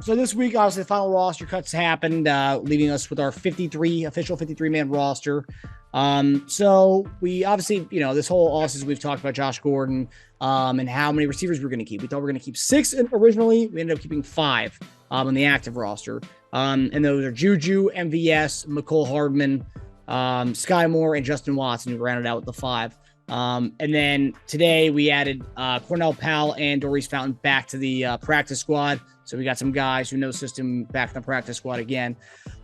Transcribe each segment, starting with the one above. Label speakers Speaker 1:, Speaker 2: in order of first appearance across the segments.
Speaker 1: So this week, obviously, the final roster cuts happened, leaving us with our official 53-man roster. So we obviously, this whole offseason we've talked about Josh Gordon and how many receivers we're going to keep. We thought we were going to keep 6 originally. We ended up keeping 5 on the active roster. And those are JuJu, MVS, Mecole, Hardman, Skyy Moore, and Justin Watson, who rounded out with the 5. And then today we added Cornell, Powell, and Doris Fountain back to the practice squad. So we got some guys who know the system back in the practice squad again.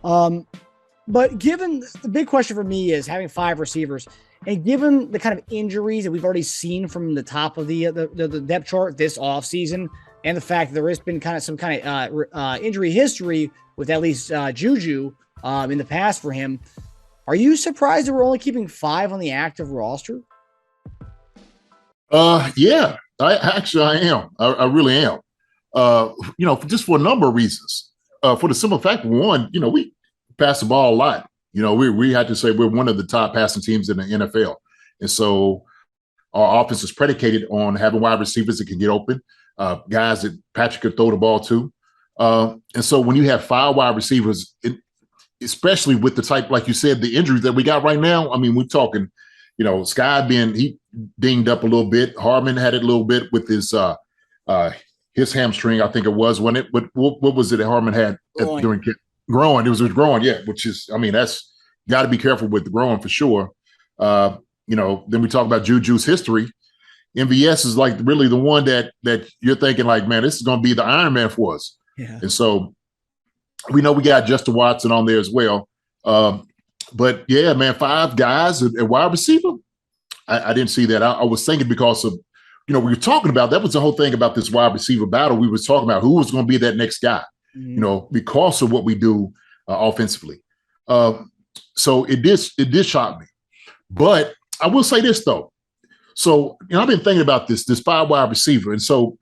Speaker 1: But given the big question for me is having 5 receivers, and given the kind of injuries that we've already seen from the top of the depth chart this offseason, and the fact that there has been kind of some kind of injury history with at least JuJu in the past for him, are you surprised that we're only keeping 5 on the active roster?
Speaker 2: Yeah, I am. I really am. Just for a number of reasons. For the simple fact, one, we pass the ball a lot. We had to say we're one of the top passing teams in the NFL. And so our offense is predicated on having wide receivers that can get open, guys that Patrick could throw the ball to. And so when you have 5 wide receivers, especially with the type, like you said, the injuries that we got right now, I mean, we're talking, Skyy he dinged up a little bit. Hardman had it a little bit with his hamstring, I think it was, wasn't it? But what was it that Hardman had during growing? It was growing, yeah, which is, I mean, that's got to be careful with the growing for sure. Then we talk about JuJu's history. MVS is like really the one that you're thinking like, man, this is going to be the Iron Man for us.
Speaker 1: Yeah.
Speaker 2: And so we know we got Justin Watson on there as well. But yeah, man, 5 guys at wide receiver. I didn't see that. I was thinking because of, we were talking about, that was the whole thing about this wide receiver battle. We was talking about who was going to be that next guy, because of what we do offensively. So it did shock me. But I will say this though. So, I've been thinking about this 5 wide receiver. And so,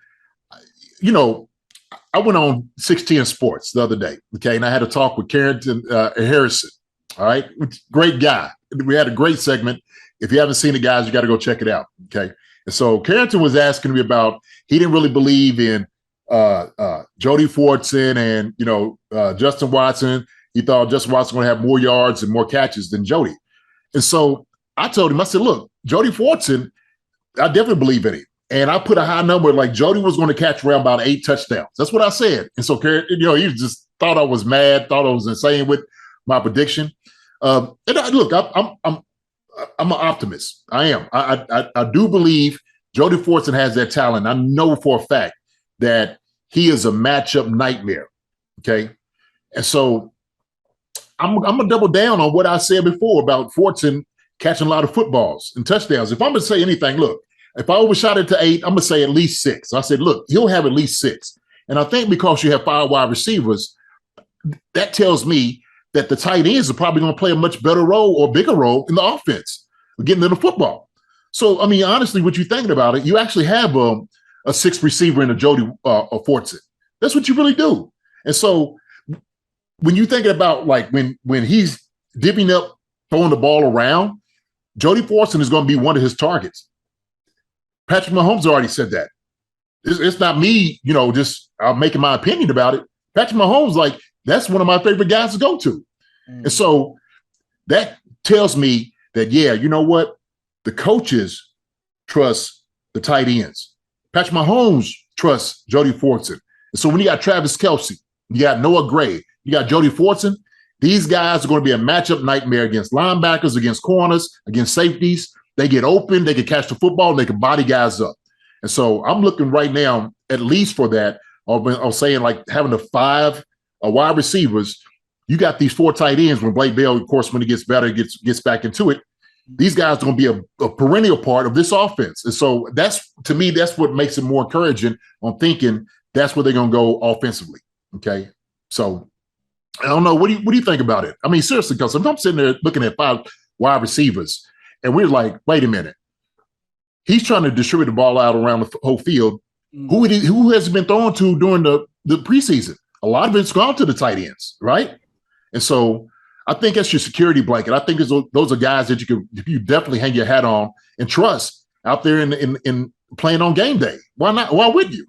Speaker 2: I went on 610 Sports the other day, okay, and I had a talk with Carrington Harrison, all right? Great guy. We had a great segment. If you haven't seen it, guys, you got to go check it out, okay? And so Carrington was asking me about, he didn't really believe in Jody Fortson and, Justin Watson. He thought Justin Watson was going to have more yards and more catches than Jody. And so I told him, I said, look, Jody Fortson, I definitely believe in him. And I put a high number, like Jody was going to catch around about 8 touchdowns. That's what I said. And so, he just thought I was mad, thought I was insane with my prediction. Look, I'm an optimist. I am. I do believe Jody Fortson has that talent. I know for a fact that he is a matchup nightmare. Okay. And so I'm going to double down on what I said before about Fortson catching a lot of footballs and touchdowns. If I'm going to say anything, look, if I overshot it to 8, I'm going to say at least 6. I said, look, he'll have at least 6. And I think because you have 5 wide receivers, that tells me that the tight ends are probably going to play a much better role or bigger role in the offense, getting to the football. So, I mean, honestly, what you're thinking about it, you actually have a 6th receiver in a Jody Fortson. That's what you really do. And so when you're thinking about like when he's divvying up, throwing the ball around, Jody Fortson is going to be one of his targets. Patrick Mahomes already said that. It's not me, just making my opinion about it. Patrick Mahomes, like, that's one of my favorite guys to go to. And so that tells me that, yeah, you know what? The coaches trust the tight ends. Patrick Mahomes trusts Jody Fortson. And so when you got Travis Kelce, you got Noah Gray, you got Jody Fortson, these guys are going to be a matchup nightmare against linebackers, against corners, against safeties. They get open, they can catch the football, and they can body guys up. And so I'm looking right now, at least for that, I'm saying like having the 5 wide receivers, you got these 4 tight ends when Blake Bell, of course, when he gets better, gets back into it. These guys are going to be a perennial part of this offense. And so to me, that's what makes it more encouraging on thinking that's where they're going to go offensively. Okay. So I don't know. What do you think about it? I mean, seriously, because I'm sitting there looking at 5 wide receivers and we're like, wait a minute. He's trying to distribute the ball out around the whole field. Who has it been thrown to during the preseason? A lot of it's gone to the tight ends, right? And so I think that's your security blanket. I think those are guys that you definitely hang your hat on and trust out there in playing on game day. Why not? Why wouldn't you?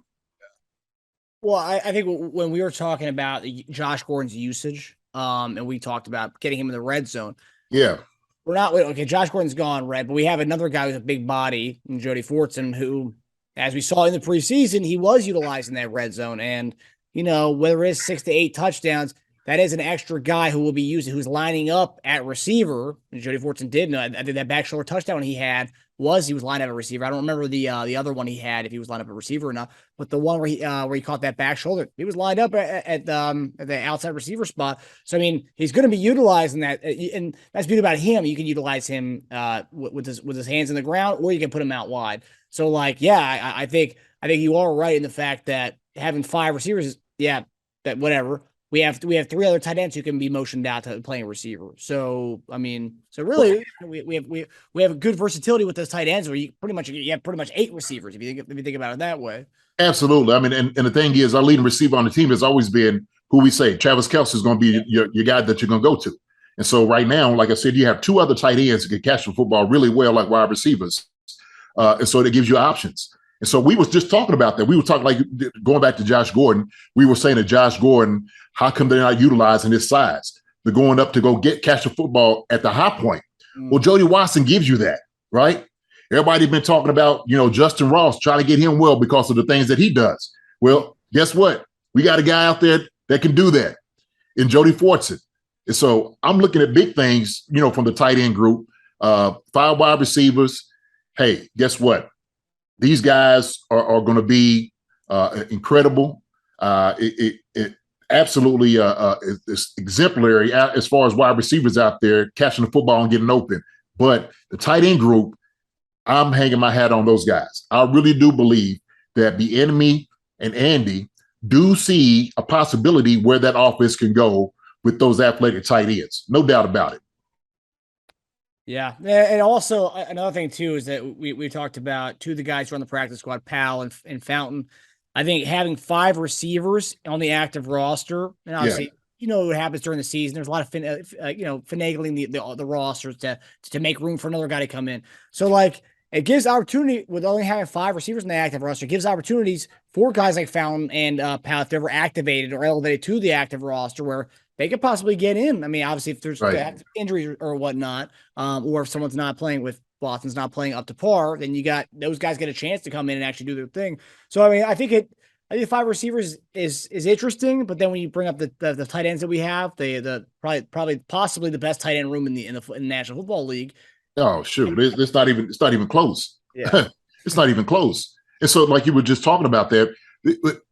Speaker 1: Well, I think when we were talking about Josh Gordon's usage, and we talked about getting him in the red zone.
Speaker 2: Yeah.
Speaker 1: We're not okay. Josh Gordon's gone, right? But we have another guy with a big body, Jody Fortson, who, as we saw in the preseason, he was utilizing that red zone. And, whether it's 6 to 8 touchdowns, that is an extra guy who will be using, who's lining up at receiver. And Jody Fortson did. And I think that back shoulder touchdown he was lined up at receiver. I don't remember the other one he had, if he was lined up at receiver or not. But the one where he caught that back shoulder, he was lined up at the outside receiver spot. So I mean, he's going to be utilizing that, and that's beauty about him. You can utilize him with his hands in the ground, or you can put him out wide. So like, yeah, I think you are right in the fact that having 5 receivers, that whatever. We have 3 other tight ends who can be motioned out to playing receiver. So I mean, really, we have a good versatility with those tight ends, where you have pretty much 8 receivers if you think about it that way.
Speaker 2: Absolutely. I mean, and the thing is, our leading receiver on the team has always been who we say Travis Kelce is going to be your guy that you're going to go to. And so right now, like I said, you have 2 other tight ends that can catch the football really well, like wide receivers, and so that gives you options. And so we was just talking about that. We were talking, like, going back to Josh Gordon. We were saying that Josh Gordon, how come they're not utilizing his size? They're going up to go catch the football at the high point. Well, Jody Watson gives you that, right? Everybody's been talking about, Justin Ross, trying to get him well because of the things that he does. Well, guess what? We got a guy out there that can do that in Jody Fortson. And so I'm looking at big things, from the tight end group, 5 wide receivers. Hey, guess what? These guys are going to be incredible. It absolutely it's exemplary as far as wide receivers out there catching the football and getting open. But the tight end group, I'm hanging my hat on those guys. I really do believe that the enemy and Andy do see a possibility where that offense can go with those athletic tight ends. No doubt about it.
Speaker 1: Yeah. And also another thing too, is that we talked about 2 of the guys who are on the practice squad, Powell and Fountain. I think having 5 receivers on the active roster, and obviously, what happens during the season. There's a lot of finagling the rosters to make room for another guy to come in. So like, it gives opportunity with only having 5 receivers in the active roster. It gives opportunities for guys like Fountain and Powell, if they're ever activated or elevated to the active roster, where they could possibly get in. I mean, obviously, if there's injuries or whatnot, or if someone's not playing with Boston's not playing up to par, then you got those guys get a chance to come in and actually do their thing. So I mean, I think 5 receivers is interesting, but then when you bring up the tight ends that we have, the possibly the best tight end room in the National Football League.
Speaker 2: Oh, shoot. It's not even close.
Speaker 1: Yeah.
Speaker 2: It's not even close. And so, like you were just talking about that,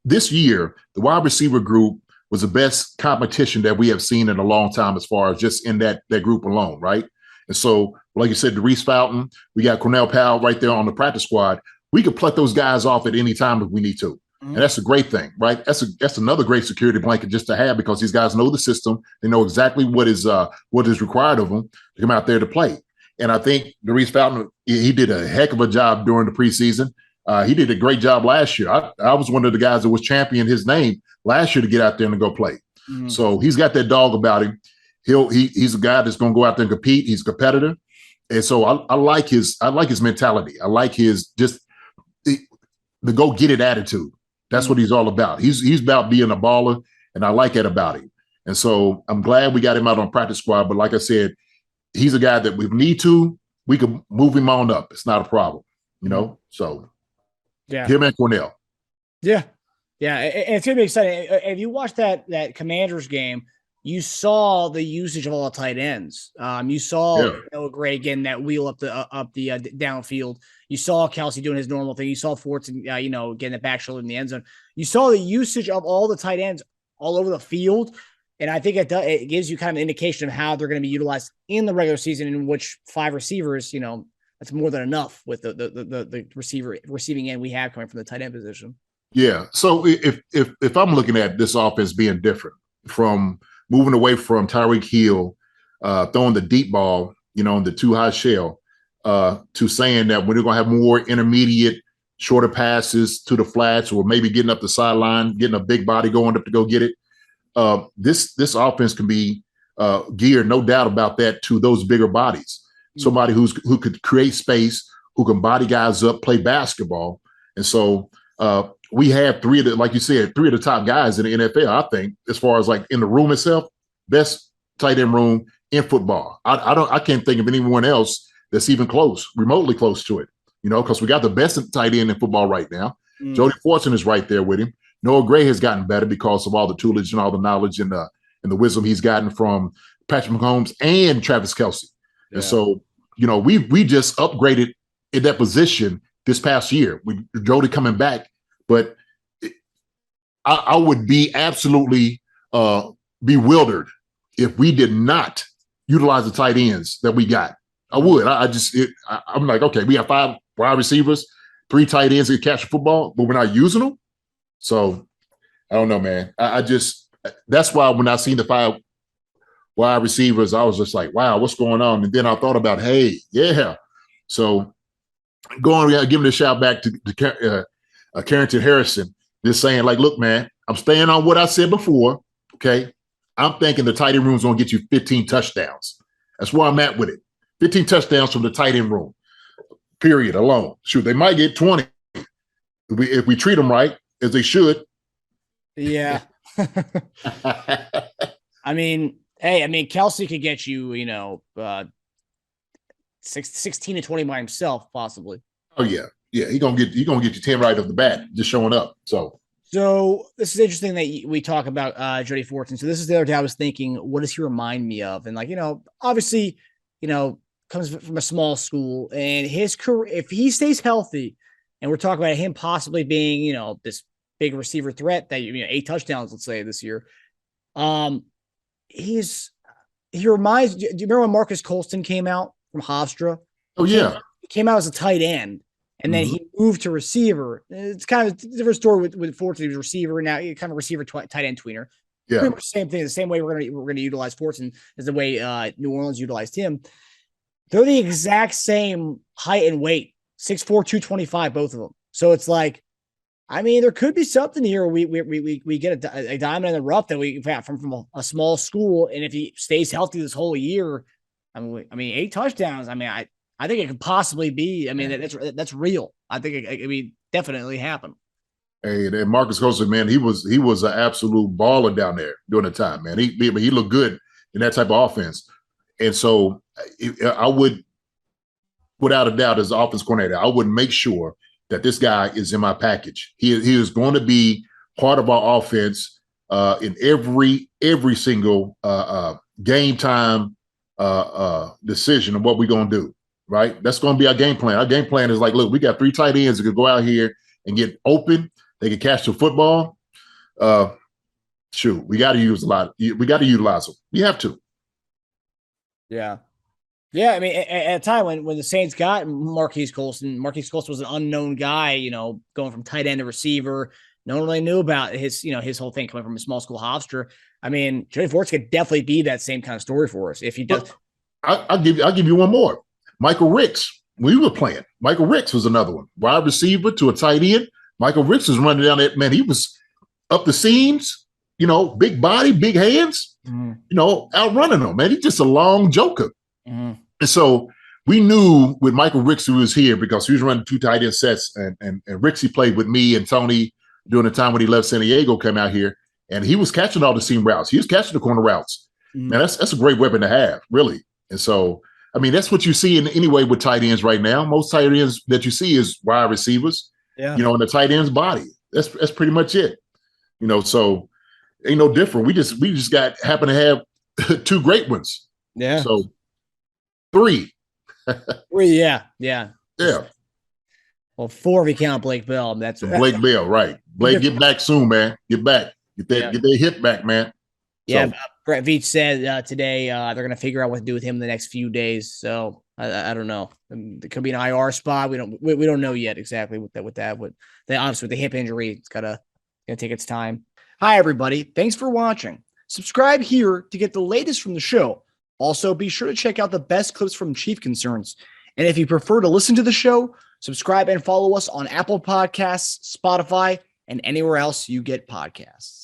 Speaker 2: this year, the wide receiver group was the best competition that we have seen in a long time, as far as just in that group alone, right? And so, like you said, Reese Fountain, we got Cornell Powell right there on the practice squad. We could pluck those guys off at any time if we need to. And that's a great thing, right? That's another great security blanket just to have, because these guys know the system. They know exactly what is required of them to come out there to play. And I think Reese Fountain, he did a heck of a job during the preseason. He did a great job last year. I was one of the guys that was championing his name last year to get out there and go play. So he's got that dog about him. He's a guy that's going to go out there and compete. He's a competitor. And so I like his mentality. I like his just the go get it attitude. That's what he's all about. He's about being a baller, and I like that about him. And so I'm glad we got him out on practice squad. But like I said, he's a guy that we need to, we can move him on up. It's not a problem, So
Speaker 1: yeah,
Speaker 2: him and Cornell.
Speaker 1: Yeah. Yeah. And it's going to be exciting. If you watch that Commanders game, you saw the usage of all the tight ends. You saw Noah Gray getting that wheel up the downfield. You saw Kelce doing his normal thing. You saw Fortson, getting the back shoulder in the end zone. You saw the usage of all the tight ends all over the field. And I think it gives you kind of an indication of how they're going to be utilized in the regular season, in which 5 receivers, that's more than enough with the receiving end we have coming from the tight end position.
Speaker 2: Yeah. So if I'm looking at this offense being different, from moving away from Tyreek Hill, throwing the deep ball, in the too high shell, to saying that we're going to have more intermediate, shorter passes to the flats, or maybe getting up the sideline, getting a big body going up to go get it. This offense can be geared, no doubt about that, to those bigger bodies. Somebody who could create space, who can body guys up, play basketball. And so we have three of the, like you said, three of the top guys in the NFL, I think, as far as like in the room itself, best tight end room in football. I can't think of anyone else that's even close, remotely close to it, because we got the best tight end in football right now. Jody Fortson is right there with him. Noah Gray has gotten better because of all the tutelage and all the knowledge and the wisdom he's gotten from Patrick Mahomes and Travis Kelce. Yeah. And so, we just upgraded in that position this past year with Jody coming back. But I would be absolutely bewildered if we did not utilize the tight ends that we got. I would. I'm like, okay, we have 5 wide receivers, 3 tight ends that catch the football, but we're not using them. So I don't know, man. That's why when I seen the 5 wide receivers, I was just like, wow, what's going on? And then I thought about, hey, yeah. So giving a shout back to Carrington Harrison, just saying, like, look, man, I'm staying on what I said before, okay? I'm thinking the tight end room is going to get you 15 touchdowns. That's where I'm at with it. 15 touchdowns from the tight end room, period, alone. Shoot, they might get 20 if we treat them right, as they should.
Speaker 1: Yeah. Kelce could get you, 16 to 20 by himself, possibly.
Speaker 2: Oh, yeah. Yeah, he's gonna get you 10 right off the bat, just showing up. So
Speaker 1: this is interesting that we talk about Jody Fortson. So this is the other day I was thinking, what does he remind me of? And obviously, comes from a small school, and his career, if he stays healthy, and we're talking about him possibly being, this big receiver threat that 8 touchdowns, let's say, this year. He reminds. Do you remember when Marcus Colston came out from Hofstra?
Speaker 2: Oh yeah,
Speaker 1: he came out as a tight end. And then he moved to receiver. It's kind of a different story with Fortson. He was a receiver, and now he's kind of a receiver tight end tweener.
Speaker 2: Yeah,
Speaker 1: pretty much the same thing. The same way we're gonna utilize Fortson as the way New Orleans utilized him. They're the exact same height and weight, 6'4", 225, both of them. So it's like, there could be something here. We get a diamond in the rough that we got from a small school, and if he stays healthy this whole year, 8 touchdowns. I think it could possibly be. That's real. I think it definitely happen.
Speaker 2: Hey, and Marcus Colston, man, he was an absolute baller down there during the time, man. He looked good in that type of offense, and so I would, without a doubt, as the offense coordinator, I would make sure that this guy is in my package. He is going to be part of our offense in every single game time decision of what we're going to do. Right? That's going to be our game plan. Our game plan is like, look, we got 3 tight ends that could go out here and get open. They can catch the football. We got to use a lot. We got to utilize them. We have to.
Speaker 1: Yeah. Yeah. At a time when the Saints got Marquise Colston was an unknown guy, going from tight end to receiver. No one really knew about his whole thing coming from a small school Hofstra. Jody Fortson could definitely be that same kind of story for us if he does.
Speaker 2: I'll give you one more. Michael Ricks, we were playing. Michael Ricks was another one. Wide receiver to a tight end. Michael Ricks was running down that, man. He was up the seams, big body, big hands, outrunning them, man. He's just a long joker. And so we knew with Michael Ricks who was here because he was running 2 tight end sets, and Ricks, he played with me and Tony during the time when he left San Diego, came out here, and he was catching all the seam routes. He was catching the corner routes. Man, that's a great weapon to have, really. And so, that's what you see anyway with tight ends right now. Most tight ends that you see is wide receivers, in the tight end's body. That's pretty much it. So ain't no different. We just happen to have 2 great ones.
Speaker 1: Yeah.
Speaker 2: So 3.
Speaker 1: 3, yeah.
Speaker 2: Yeah.
Speaker 1: Well, 4 if you count Blake Bell. That's
Speaker 2: Blake Bell, right. Blake, get back soon, man. Get back. Get that hip back, man.
Speaker 1: Yeah, so. Brett Veach said today they're going to figure out what to do with him in the next few days. So I don't know. There could be an IR spot. We don't know yet exactly with that. Obviously with the hip injury, it's gonna take its time. Hi everybody, thanks for watching. Subscribe here to get the latest from the show. Also, be sure to check out the best clips from Chief Concerns. And if you prefer to listen to the show, subscribe and follow us on Apple Podcasts, Spotify, and anywhere else you get podcasts.